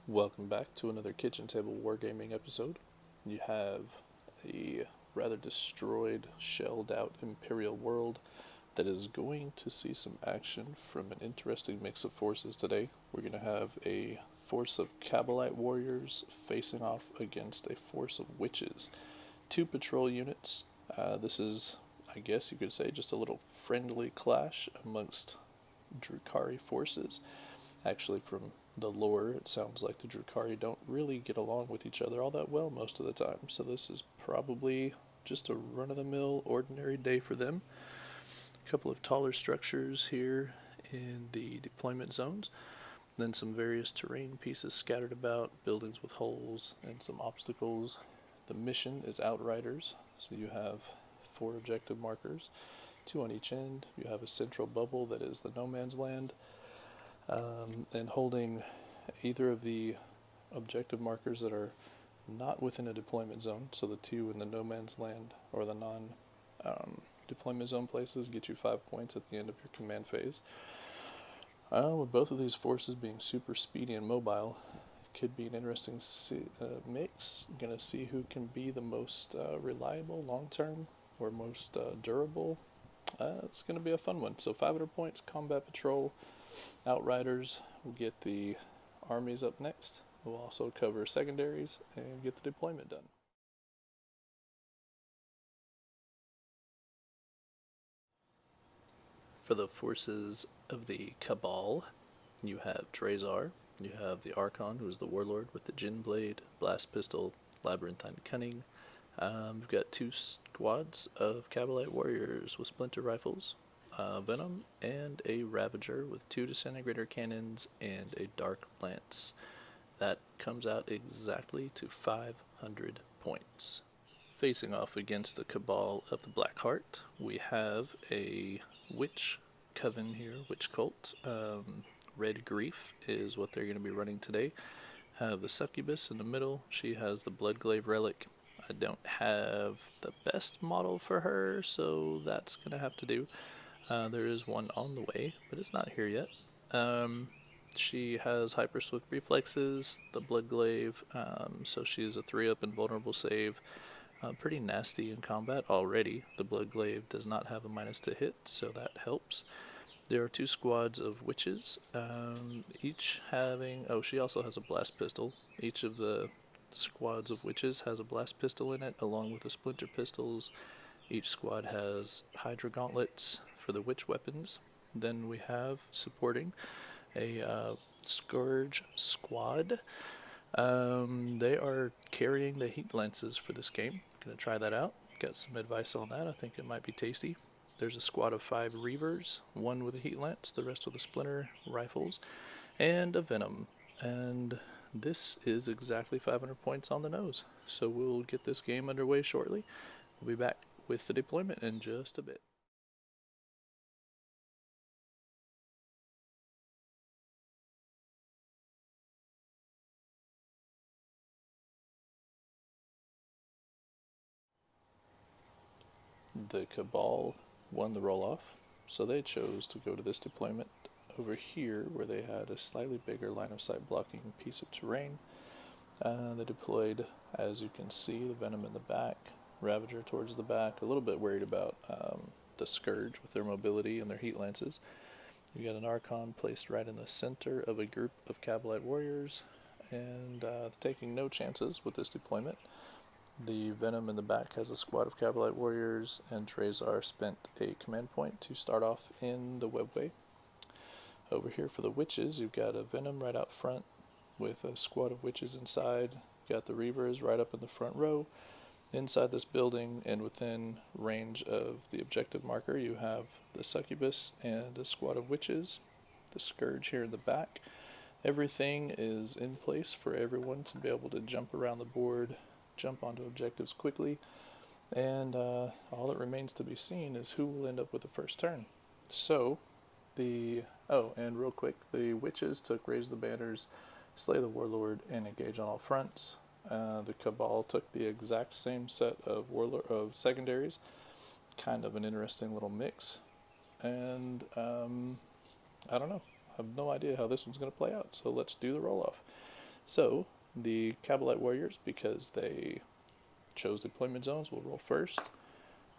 Welcome back to another kitchen table wargaming episode. You have a rather destroyed, shelled out Imperial world that is going to see some action from an interesting mix of forces today. We're going to have a force of Kabalite Warriors facing off against a force of witches. Two patrol units. This is, I guess you could say, just a little friendly clash amongst Drukhari forces. Actually, from the lore, it sounds like the Drukhari don't really get along with each other all that well most of the time, so this is probably just a run-of-the-mill, ordinary day for them. A couple of taller structures here in the deployment zones, then some various terrain pieces scattered about, buildings with holes, and some obstacles. The mission is Outriders, so you have 4 objective markers, 2 on each end. You have a central bubble that is the no man's land, and holding either of the objective markers that are not within a deployment zone, so the 2 in the no man's land or the non-deployment zone places get you 5 points at the end of your command phase. With both of these forces being super speedy and mobile, it could be an interesting mix. Going to see who can be the most reliable long-term or most durable. It's going to be a fun one. So 500 points, combat patrol, Outriders. We'll get the armies up next. We'll also cover secondaries and get the deployment done. For the forces of the Cabal, you have Drazar, you have the Archon, who is the warlord with the Djinn Blade, Blast Pistol, Labyrinthine Cunning. We've got 2 squads of Kabalite Warriors with splinter rifles, Venom, and a Ravager with 2 disintegrator cannons and a Dark Lance. That comes out exactly to 500 points. Facing off against the Cabal of the Blackheart, we have a Witch Coven here, Witch Cult. Red Grief is what they're going to be running today. Have the Succubus in the middle. She has the Bloodglaive Relic. I don't have the best model for her, so that's going to have to do. There is one on the way, but it's not here yet. She has hyper swift reflexes, the Bloodglaive, so she's a 3-up invulnerable save. Pretty nasty in combat already. The Bloodglaive does not have a minus to hit, so that helps. There are 2 squads of witches, each having... Oh, she also has a blast pistol. Each of the squads of witches has a blast pistol in it, along with the splinter pistols. Each squad has Hydra gauntlets for the witch weapons. Then we have, supporting, a Scourge squad. They are carrying the heat lances for this game. Gonna try that out. Got some advice on that. I think it might be tasty. There's a squad of 5 Reavers, 1 with a heat lance, the rest with the splinter rifles, and a Venom. And this is exactly 500 points on the nose. So we'll get this game underway shortly. We'll be back with the deployment in just a bit. The Cabal won the roll-off, so they chose to go to this deployment over here where they had a slightly bigger line of sight blocking piece of terrain. They deployed, as you can see, the Venom in the back, Ravager towards the back, a little bit worried about the Scourge with their mobility and their heat lances. You got an Archon placed right in the center of a group of Kabalite Warriors, and taking no chances with this deployment. The Venom in the back has a squad of Kabalite Warriors, and Drazar spent a command point to start off in the webway. Over here for the witches, you've got a Venom right out front with a squad of witches inside. You've got the Reavers right up in the front row. Inside this building and within range of the objective marker, you have the Succubus and a squad of witches. The Scourge here in the back. Everything is in place for everyone to be able to jump around the board, jump onto objectives quickly, and all that remains to be seen is who will end up with the first turn. So, and real quick, the witches took Raise the Banners, Slay the Warlord, and Engage on all fronts. The Cabal took the exact same set of secondaries, kind of an interesting little mix, and I don't know, I have no idea how this one's going to play out, so let's do the roll-off. So the Kabalite Warriors, because they chose deployment zones, will roll first,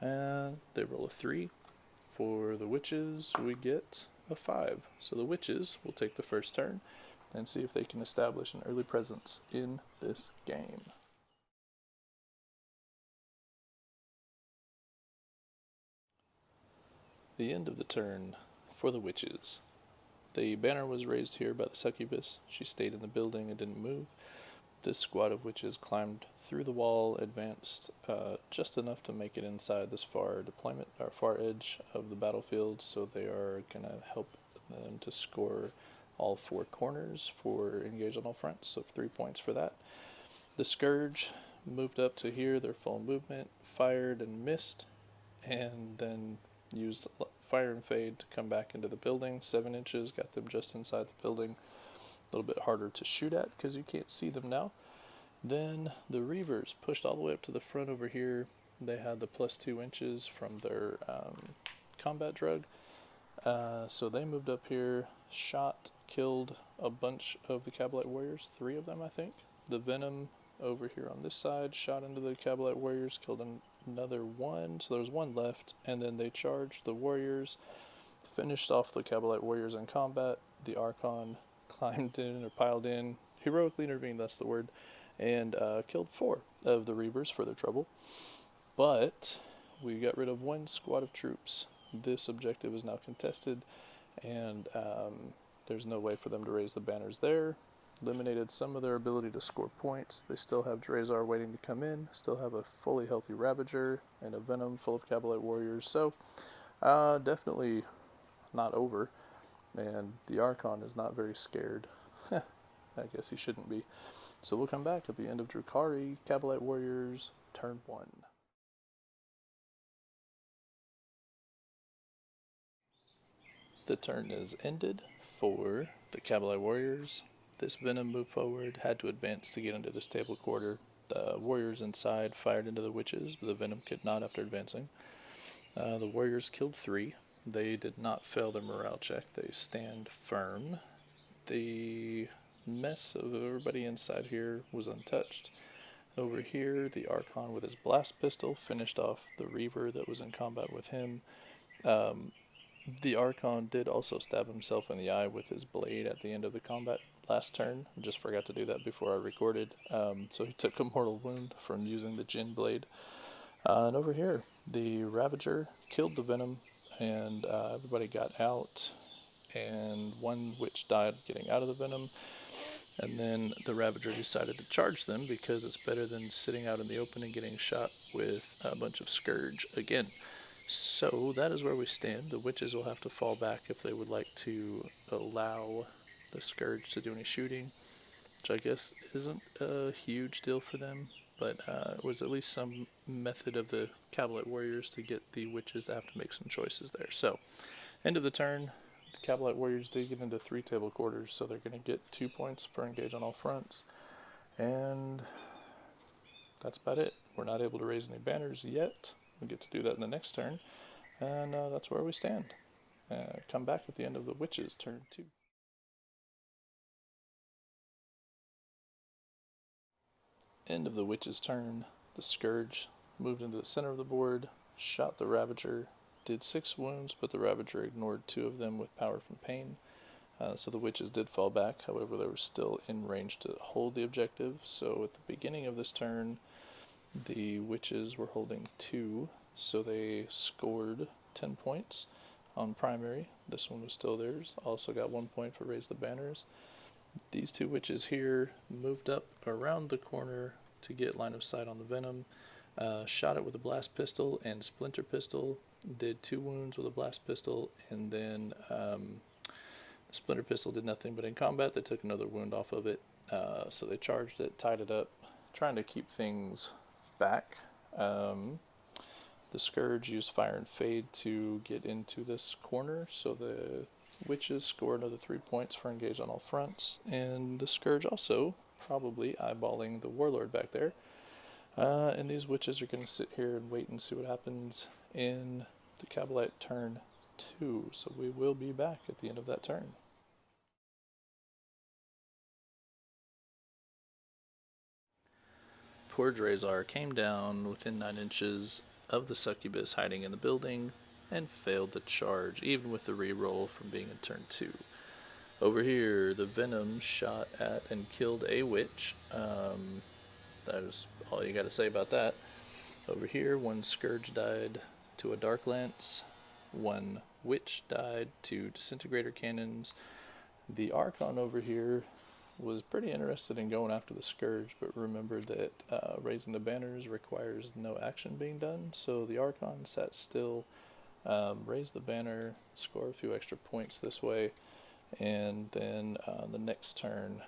and they roll a 3. For the witches, we get a 5. So the witches will take the first turn and see if they can establish an early presence in this game. The end of the turn for the witches. The banner was raised here by the succubus. She stayed in the building and didn't move. This squad of witches climbed through the wall, advanced just enough to make it inside this far deployment or far edge of the battlefield, so they are going to help them to score all 4 corners for engage on all fronts, so 3 points for that. The Scourge moved up to here, their full movement, fired and missed, and then used fire and fade to come back into the building. 7 inches, got them just inside the building. A little bit harder to shoot at because you can't see them now. Then the Reavers pushed all the way up to the front over here. They had the plus 2 inches from their combat drug. So they moved up here, shot, killed a bunch of the Kabalite Warriors, 3 of them I think. The Venom over here on this side shot into the Kabalite Warriors, killed another 1, so there was 1 left, and then they charged the Warriors, finished off the Kabalite Warriors in combat. The Archon climbed in or piled in, heroically intervened, that's the word, and killed 4 of the Reavers for their trouble. But we got rid of 1 squad of troops. This objective is now contested, and there's no way for them to raise the banners there. Eliminated some of their ability to score points. They still have Drazar waiting to come in, still have a fully healthy Ravager, and a Venom full of Kabalite Warriors, so definitely not over. And the Archon is not very scared. I guess he shouldn't be. So we'll come back at the end of Drukhari, Kabalite Warriors, turn 1. The turn is ended for the Kabalite Warriors. This Venom moved forward, had to advance to get into this table quarter. The Warriors inside fired into the witches, but the Venom could not after advancing. The Warriors killed 3. They did not fail their morale check. They stand firm. The mess of everybody inside here was untouched. Over here, the Archon with his blast pistol finished off the Reaver that was in combat with him. The Archon did also stab himself in the eye with his blade at the end of the combat last turn. I just forgot to do that before I recorded. So he took a mortal wound from using the Jin blade. And over here, the Ravager killed the Venom, and everybody got out, and 1 witch died getting out of the Venom. And then the Ravager decided to charge them because it's better than sitting out in the open and getting shot with a bunch of Scourge again. So that is where we stand. The witches will have to fall back if they would like to allow the Scourge to do any shooting, which I guess isn't a huge deal for them, but it was at least some method of the Kabalite Warriors to get the witches to have to make some choices there. So, end of the turn. The Kabalite Warriors did get into 3 table quarters, so they're going to get 2 points for engage on all fronts. And that's about it. We're not able to raise any banners yet. We'll get to do that in the next turn. And that's where we stand. Come back at the end of the Witches, turn 2. End of the Witch's turn. The Scourge moved into the center of the board, shot the Ravager, did 6 wounds, but the Ravager ignored 2 of them with power from pain. So the Witches did fall back, however they were still in range to hold the objective. So at the beginning of this turn, the Witches were holding 2, so they scored 10 points on primary. This one was still theirs. Also got 1 point for raise the banners. These 2 witches here moved up around the corner to get line of sight on the Venom. Shot it with a blast pistol and splinter pistol. Did 2 wounds with a blast pistol, and then the splinter pistol did nothing, but in combat they took another wound off of it. So they charged it, tied it up, trying to keep things back. The Scourge used Fire and Fade to get into this corner, so the Witches scored another 3 points for engage on all fronts, and the Scourge also probably eyeballing the Warlord back there. And these Witches are going to sit here and wait and see what happens in the Kabalite turn 2, so we will be back at the end of that turn. poor Drazar came down within 9 inches of the succubus hiding in the building and failed to charge, even with the reroll from being in turn 2. Over here, the venom shot at and killed a witch. That is all you got to say about that. Over here, one scourge died to a dark lance, one witch died to disintegrator cannons. The Archon over here was pretty interested in going after the scourge, but remembered that raising the banners requires no action being done, so the Archon sat still, raised the banner, score a few extra points this way, and then the next turn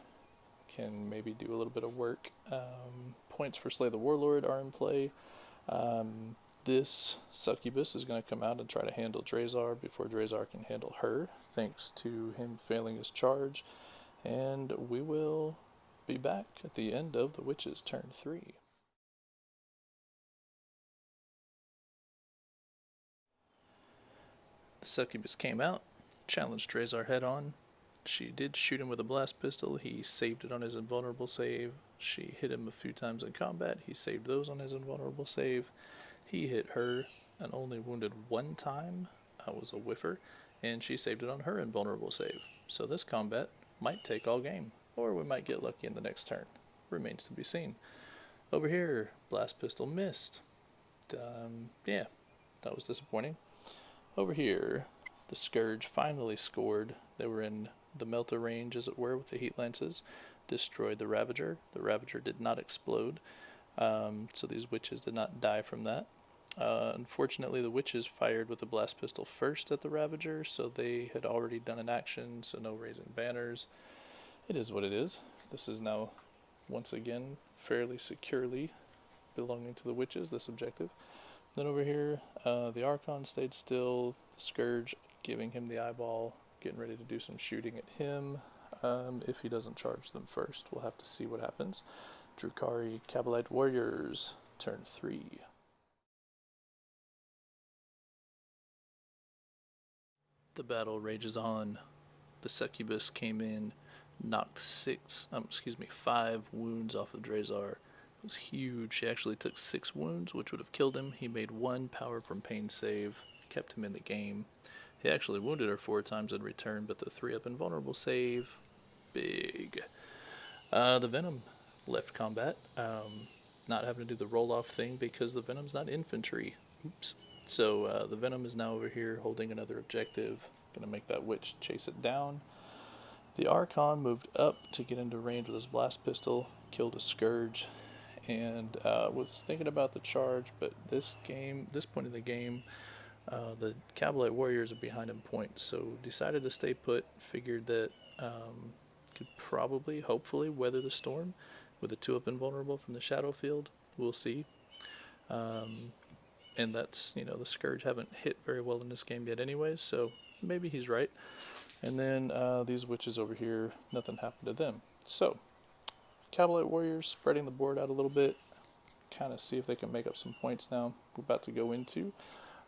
can maybe do a little bit of work. Points for Slay the Warlord are in play. This succubus is going to come out and try to handle Drazar before Drazar can handle her, thanks to him failing his charge. And we will be back at the end of the witch's turn 3. The succubus came out, challenged Drazar head on. She did shoot him with a blast pistol. He saved it on his invulnerable save. She hit him a few times in combat. He saved those on his invulnerable save. He hit her and only wounded one time. That was a whiffer. And she saved it on her invulnerable save. So this combat might take all game, or we might get lucky in the next turn. Remains to be seen. Over here, blast pistol missed. Yeah, that was disappointing. Over here, the Scourge finally scored. They were in the melter range, as it were, with the heat lances. Destroyed the Ravager. The Ravager did not explode, so these witches did not die from that. Unfortunately, the witches fired with the blast pistol first at the Ravager, so they had already done an action, so no raising banners. It is what it is. This is now, once again, fairly securely belonging to the witches, this objective. Then over here, the Archon stayed still, the Scourge giving him the eyeball, getting ready to do some shooting at him. If he doesn't charge them first, we'll have to see what happens. Drukhari Kabalite Warriors, turn 3. The battle rages on. The succubus came in, knocked 5 wounds off of Drazar. It was huge. He actually took 6 wounds, which would have killed him. He made 1 power from pain save, kept him in the game. He actually wounded her 4 times in return, but the 3-up invulnerable save, big. The Venom left combat, not having to do the roll-off thing because the Venom's not infantry. Oops. So the Venom is now over here holding another objective. Gonna make that witch chase it down. The Archon moved up to get into range with his blast pistol, killed a Scourge, and was thinking about the charge, but this point in the game, the Kabalite Warriors are behind in points, so decided to stay put, figured that could probably, hopefully, weather the storm with a 2-up invulnerable from the Shadow Field. We'll see. And that's, the Scourge haven't hit very well in this game yet anyways, so maybe he's right. And then these witches over here, nothing happened to them. So, Kabalite Warriors spreading the board out a little bit, kind of see if they can make up some points now. We're about to go into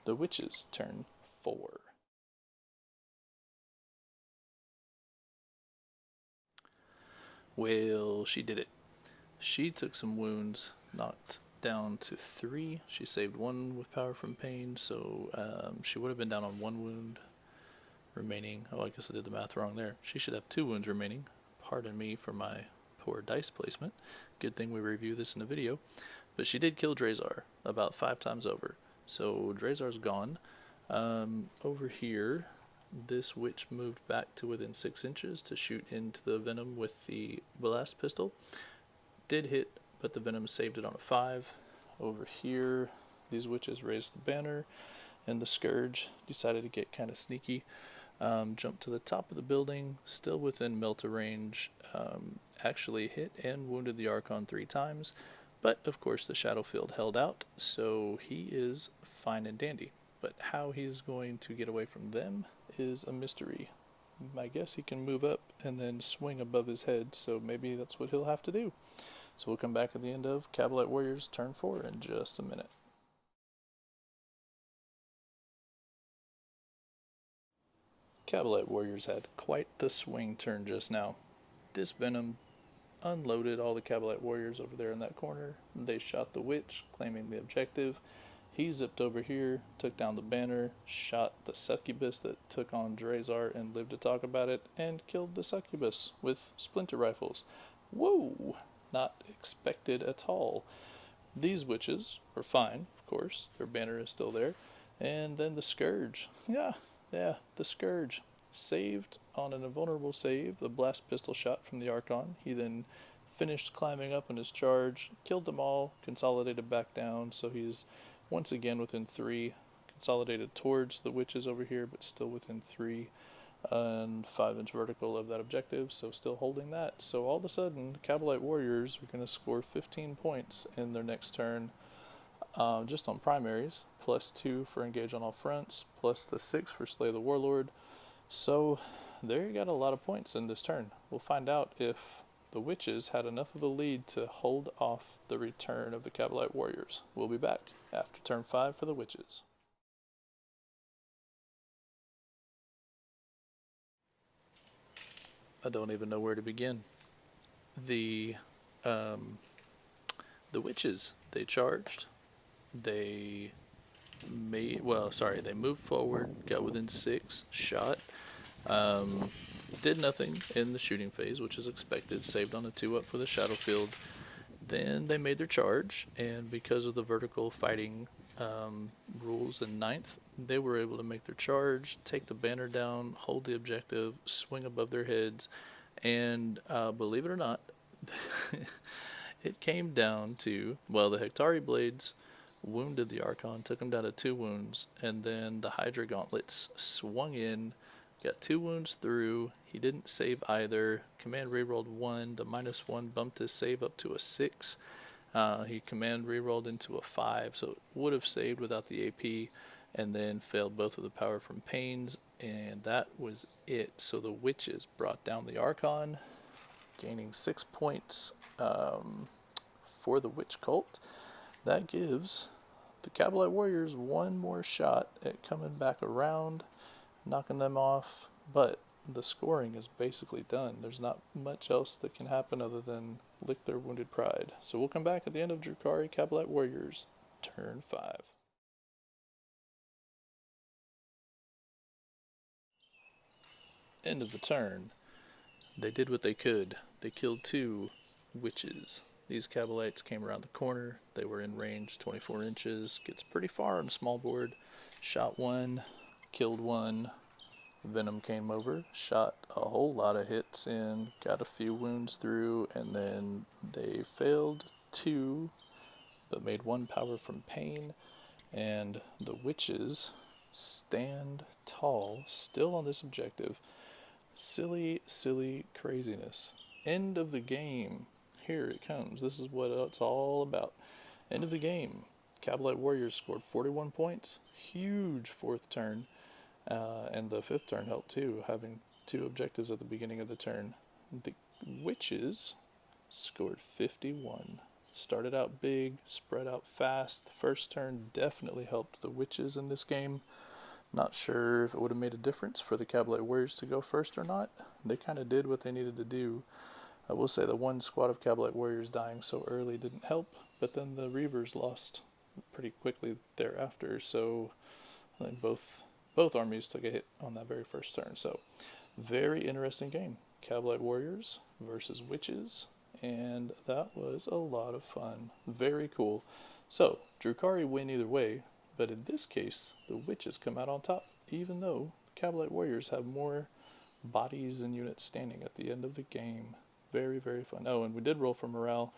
the witches' turn 4. Well, she did it. She took some wounds, knocked down to 3. She saved 1 with power from pain, so she would have been down on 1 wound remaining. Oh, I guess I did the math wrong there. She should have 2 wounds remaining. Pardon me for my poor dice placement. Good thing we review this in a video. But she did kill Drazar about 5 times over. So Drazar's gone. Over here, this witch moved back to within 6 inches to shoot into the Venom with the blast pistol. Did hit, but the Venom saved it on a 5. Over here, these witches raised the banner, and the Scourge decided to get kind of sneaky. Jumped to the top of the building, still within melter range, actually hit and wounded the Archon 3 times, but of course the Shadow Field held out, so he is fine and dandy. But how he's going to get away from them is a mystery. I guess he can move up and then swing above his head, so maybe that's what he'll have to do. So we'll come back at the end of Kabalite Warriors turn 4 in just a minute. Kabalite Warriors had quite the swing turn just now. This Venom unloaded all the Kabalite Warriors over there in that corner. They shot the Witch, claiming the objective. He zipped over here, took down the banner, shot the succubus that took on Drazar and lived to talk about it, and killed the succubus with splinter rifles. Whoa! Not expected at all. These witches are fine, of course. Their banner is still there. And then the Scourge. Yeah, the Scourge. Saved on an invulnerable save, the blast pistol shot from the Archon. He then finished climbing up in his charge, killed them all, consolidated back down, so he's once again within 3, consolidated towards the witches over here, but still within 3 and 5-inch vertical of that objective, so still holding that. So all of a sudden, Kabalite Warriors are going to score 15 points in their next turn, just on primaries, +2 for engage on all fronts, plus the 6 for slay the warlord. So there you got a lot of points in this turn. We'll find out if the witches had enough of a lead to hold off the return of the Kabalite Warriors. We'll be back after turn 5 for the witches. I don't even know where to begin. The witches, they charged. They they moved forward, got within 6, shot. Did nothing in the shooting phase, which is expected, saved on a 2-up for the Shadowfield. Then they made their charge, and because of the vertical fighting rules in 9th, they were able to make their charge, take the banner down, hold the objective, swing above their heads, and believe it or not, it came down to, well, the Hectari Blades wounded the Archon, took him down to 2 wounds, and then the Hydra Gauntlets swung in, got 2 wounds through. He didn't save either. Command rerolled 1. The -1 bumped his save up to a 6. He command rerolled into a 5, so it would have saved without the AP, and then failed both of the power from Pains, and that was it. So the witches brought down the Archon, gaining 6 points for the Witch Cult. That gives the Kabalite Warriors one more shot at coming back around, knocking them off, but the scoring is basically done. There's not much else that can happen other than lick their wounded pride. So we'll come back at the end of Drukhari Kabalite Warriors, turn 5. End of the turn. They did what they could. They killed 2 witches. These Kabalites came around the corner. They were in range 24 inches. Gets pretty far on a small board. Shot 1, killed 1. Venom came over, shot a whole lot of hits in, got a few wounds through, and then they failed 2, but made 1 power from Pain. And the witches stand tall, still on this objective. Silly, silly craziness. End of the game. Here it comes. This is what it's all about. End of the game. Kabalite Warriors scored 41 points. Huge 4th turn. And the 5th turn helped too, having 2 objectives at the beginning of the turn. The witches scored 51. Started out big, spread out fast. First turn definitely helped the witches in this game. Not sure if it would have made a difference for the Kabalite Warriors to go first or not. They kind of did what they needed to do. I will say the one squad of Kabalite Warriors dying so early didn't help, but then the Reavers lost pretty quickly thereafter, so I think both armies took a hit on that very first turn. So very interesting game. Kabalite Warriors versus Witches, and that was a lot of fun. Very cool. So Drukhari win either way, but in this case the Witches come out on top, even though Kabalite Warriors have more bodies and units standing at the end of the game. Very, very fun. Oh, and we did roll for morale.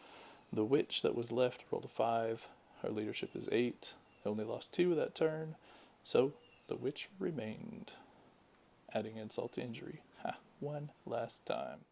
The witch that was left rolled a 5. Her leadership is 8. They only lost 2 that turn, so the witch remained. Adding insult to injury. Ha, one last time.